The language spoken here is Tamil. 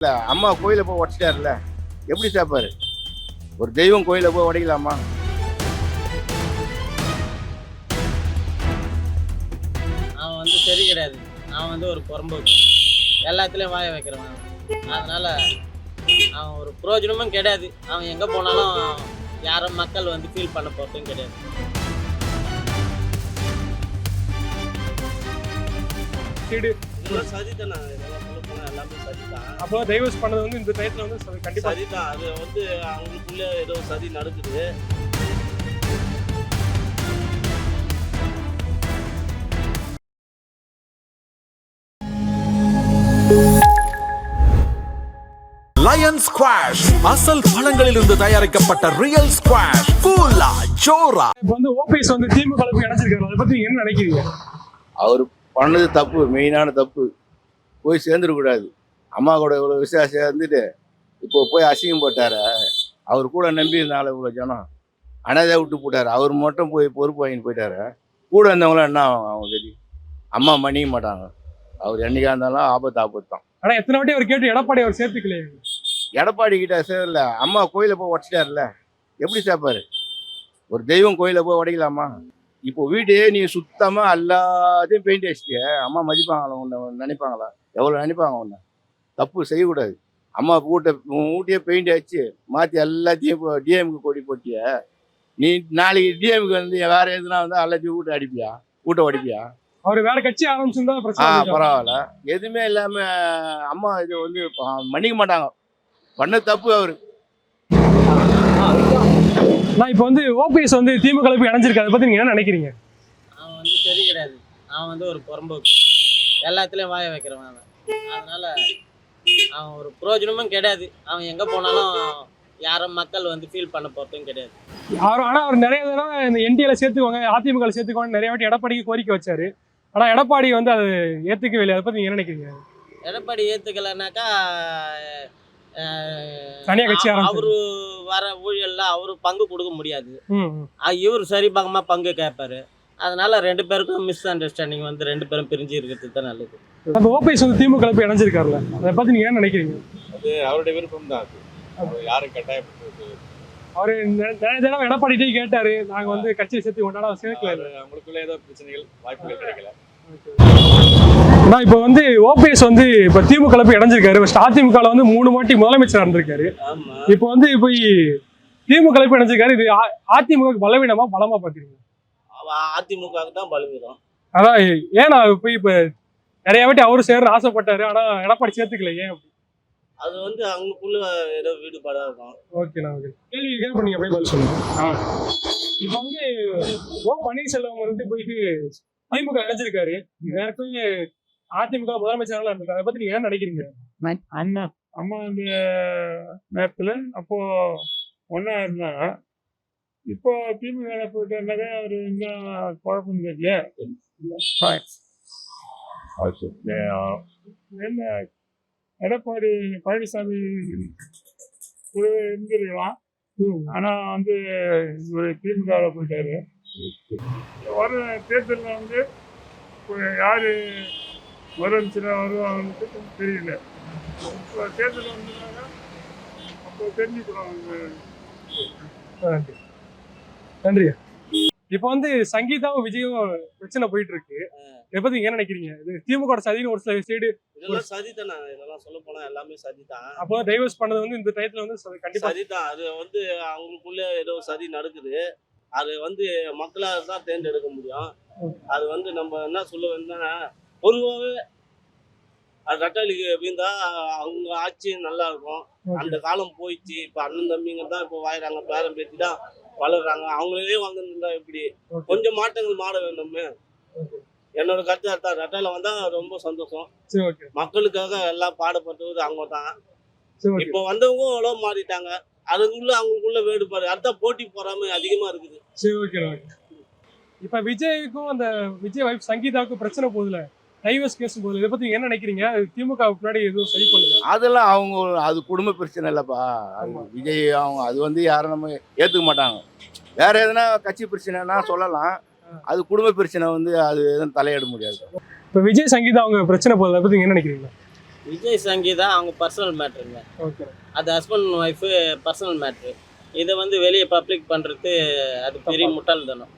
இல்லை அம்மா கோயிலை போய் உடச்சிட்டாருல, எப்படி சேர்ப்பாரு? ஒரு தெய்வம் கோயிலை போய் உடைக்கலாமா? அவன் வந்து சரி கிடையாது. அவன் வந்து ஒரு புறம்போக்கு, எல்லாத்துலேயும் வாய வைக்கிறவன். அதனால அவன் ஒரு பிரயோஜனமும் கிடையாது. அவன் எங்கே போனாலும் யாரும் மக்கள் வந்து ஃபீல் பண்ண போகிறதும் கிடையாது. இதெல்லாம் சதிதான். இதெல்லாம் சொல்ல போனால் எல்லாமே சதிதான். அப்போ டைவர்ஸ் பண்ணது வந்து இந்த டயத்தில் வந்து கண்டிப்பாக சதிதான். அது வந்து அவங்களுக்குள்ள ஏதோ சதி நடக்குது. லயன் ஸ்குவாஷ் அசல் பழங்களிலிருந்து தயாரிக்கப்பட்ட ரியல் ஸ்குவாஷ் கூலா ஜோரா. இப்போ வந்து ஓபிஎஸ் வந்து திமுக இணைச்சிருக்காரு, அதை பற்றி என்ன நினைக்கிறீங்க? அவர் பண்ணது தப்பு, மெயினான தப்பு. போய் சேர்ந்துடக்கூடாது. அம்மா கூட இவ்வளோ விசுவாசம் இருந்துட்டு இப்போ போய் அசிங்கம் போட்டார. அவர் கூட நம்பி இருந்தால இவ்வளோ ஜனம் அனாதையா விட்டு போட்டார். அவர் மட்டும் போய் பொறுப்பு வாங்கிட்டு போயிட்டாரு. கூட இருந்தவங்களாம் என்ன ஆகும்? அவங்க கதி அம்மா மன்னிக்க மாட்டாங்க. அவர் என்னைக்கா இருந்தாலும் ஆபத்து தான். ஆனால் எத்தனை வாட்டி அவர் கேட்டு எடப்பாடி அவர் சேர்த்துக்கலையே. எடப்பாடி கிட்ட சேரல, அம்மா கோயிலை போய் உடச்சிட்டாருல, எப்படி சேர்ப்பாரு? ஒரு தெய்வம் கோயிலை போய் உடைக்கலாமா? இப்போ வீட்டையே நீ சுத்தமா எல்லாத்தையும் பெயிண்ட் அடிச்சிட்டிய, அம்மா மதிப்பாங்களா? உன்னை நினைப்பாங்களா? எவ்வளோ நினைப்பாங்க உன்னை? தப்பு செய்யக்கூடாது. அம்மா வீட்டையே பெயிண்ட் அடிச்சு மாற்றி எல்லாத்தையும் இப்போ டிஎம்க்கு கொடி போட்டிய. நீ நாளைக்கு டிஎம்க்கு வந்து வேற எதுனா வந்து எல்லாத்தையும் வீட்டை உடைப்பியா? அவர் வேற கட்சி ஆரம்பிச்சிருந்தா பிரச்சனை. பரவாயில்ல. எதுவுமே இல்லாம அம்மா இது வந்து மன்னிக்க மாட்டாங்க. பண்ண தப்பு அவரு. நான் இப்போ வந்து ஓபிஎஸ் வந்து திமுக இணைஞ்சிருக்காரு, அதை பற்றி நீங்கள் என்ன நினைக்கிறீங்க? அவன் வந்து சரி கிடையாது. அவன் வந்து ஒரு புறம்போக்கு, எல்லாத்துலேயும் வாய வைக்கிறவன் அவன். அதனால அவன் ஒரு பிரயோஜனமும் கிடையாது. அவன் எங்கே போனாலும் யாரும் மக்கள் வந்து ஃபீல் பண்ண போகிறதும் கிடையாது. ஆனால் அவர் நிறைய தடவை இந்த என்டிஏல சேர்த்துக்கோங்க, அதிமுக சேர்த்துக்கோங்க நிறைய வாட்டி எடப்பாடிக்கு கோரிக்கை வச்சாரு. ஆனால் எடப்பாடி வந்து அது ஏற்றுக்கவே இல்லை, அதை பற்றி நீங்கள் என்ன நினைக்கிறீங்க? எடப்பாடி ஏற்றுக்கலைனாக்கா தனியா கட்சி அவரு வர ஊழியல்ல அவரு பங்கு கொடுக்க முடியாது. இவர் சரி பங்கமா பங்கு கேட்பாரு. அதனால ரெண்டு பேருக்கும் மிஸ் அண்டர்ஸ்டாண்டிங் வந்து ரெண்டு பேரும் பிரிஞ்சு இருக்கிறது தான் நல்லது. நம்ம ஓபிஎஸ் வந்து திமுக இணைஞ்சிருக்காருல்ல, அதை பத்தி நீங்க என்ன நினைக்கிறீங்க? அது அவருடைய விருப்பம் தான். அது யாரும் கட்டாயப்படுறது. அவரு நிறைய தடவை எடப்பாடிட்டே கேட்டாரு, நாங்க வந்து கட்சியை சேர்த்து கொண்டாட சேர்க்கல. அவங்களுக்குள்ள ஏதோ பிரச்சனைகள், வாய்ப்புகள் கிடைக்கல. நான் இப்போ வந்து ஓபிஎஸ் வந்து இப்போ திமுக இணைஞ்சிருக்காரு. அதிமுக வந்து 3 வாட்டி முதலமைச்சர் இருந்திருக்காரு. இப்போ வந்து போய் திமுக இணைஞ்சிருக்காரு. இது அதிமுக பலவீனமா பலமா பாத்தீங்க? அதிமுக தான் பலவீனம். அதான் ஏன்னா போய் இப்ப நிறைய வாட்டி அவரு சேர்ற ஆசைப்பட்டாரு, ஆனா எடப்பாடி சேர்த்துக்கல. ஏன் அப்படி? அது வந்து அவங்களுக்குள்ள ஏதோ வீடுபாடா இருக்கும். ஓகேண்ணா, ஓகே. கேள்வி கேட்ப நீங்க போய் பதில் சொல்லுங்க. இப்போ வந்து ஓ பன்னீர்செல்வம் வந்து போயிட்டு திமுக இணைஞ்சிருக்காரு. ஏற்கனவே அதிமுக முதலமைச்சராக இருந்திருக்காரு, அதை பத்தி நீங்க என்ன நினைக்கிறீங்க? அம்மா அந்த நேரத்துல அப்போ ஒன்னா இருந்தாங்க. இப்போ திமுக போயிட்டாருனாக்கா அவரு இன்னும் குழப்பம் தெரியல. என்ன எடப்பாடி பழனிசாமி இருந்திருக்கலாம். ஆனா வந்து இவர் திமுக போயிட்டாரு. வர தேர்தலில் வந்து யாரு முதலமைச்சராக வருவாங்கன்னு தெரியல. இப்போ தேர்தல் வந்ததுனால அப்போ தெரிஞ்சுக்கிறோம். நன்றி. இப்போ வந்து சங்கீதாவும் விஜயும் பிரச்சனை போயிட்டு இருக்கு, இதை பத்தி என்ன நினைக்கிறீங்க? இது திமுக சதின்னு ஒரு சில சைடு. இதெல்லாம் சதிதானே. இதெல்லாம் சொல்ல போனா எல்லாமே சதிதான். அப்போ டைவர்ஸ் பண்ணது வந்து இந்த டயத்துல வந்து கண்டிப்பா சதிதான். அது வந்து அவங்களுக்குள்ள ஏதோ சதி நடக்குது. அது வந்து மக்களால் தான் தேர்ந்தெடுக்க முடியும். அது வந்து நம்ம என்ன சொல்ல வேணும்னா, பொதுவாகவே அது ரட்டாளிக்கு வீழ்ந்தா அவங்க ஆட்சி நல்லா இருக்கும். அந்த காலம் போயிடுச்சு. இப்போ அண்ணன் தம்பிங்க தான் இப்போ வாயிறாங்க, பேரம் பேத்தி தான் வளர்றாங்க. அவங்களே வந்துருந்தா எப்படி? கொஞ்சம் மாற்றங்கள் மாற வேண்டும். என்னோட கருத்து அதான். ரட்டால வந்தா ரொம்ப சந்தோஷம். மக்களுக்காக எல்லாம் பாடுபட்டது அவங்க தான். இப்போ வந்தவங்க அவ்வளோ மாறிட்டாங்க. அதுக்குள்ள அவங்களுக்குள்ள வேறுபாடு, அதான் போட்டி போறாம அதிகமா இருக்குது. சரி, ஓகே. இப்ப விஜய்க்கும் அந்த விஜய் வைஃப் சங்கீதாவுக்கும் பிரச்சனை போகுதுல, டைவர்ஸ் கேஸ் போகுது, இதை பத்தி என்ன நினைக்கிறீங்க? திமுக முன்னாடி எதுவும் சரி பண்ணுங்க? அதெல்லாம் அவங்க அது குடும்ப பிரச்சனை இல்லப்பா. விஜய் அவங்க அது வந்து யாரும் நம்ம ஏத்துக்க மாட்டாங்க. வேற எதுனா கட்சி பிரச்சனைனா சொல்லலாம். அது குடும்ப பிரச்சனை வந்து அது எதுவும் தலையிட முடியாது. இப்போ விஜய் சங்கீதா அவங்க பிரச்சனை போகுது, அதை பத்தி என்ன நினைக்கிறீங்க? விஜய் சங்கீதா அவங்க பர்சனல் மேட்ருங்க. ஓகே. அது ஹஸ்பண்ட் ஒய்ஃபு பர்சனல் மேட்ரு. இதை வந்து வெளியே பப்ளிக் பண்ணுறது அது பெரிய முட்டாள்தனம்.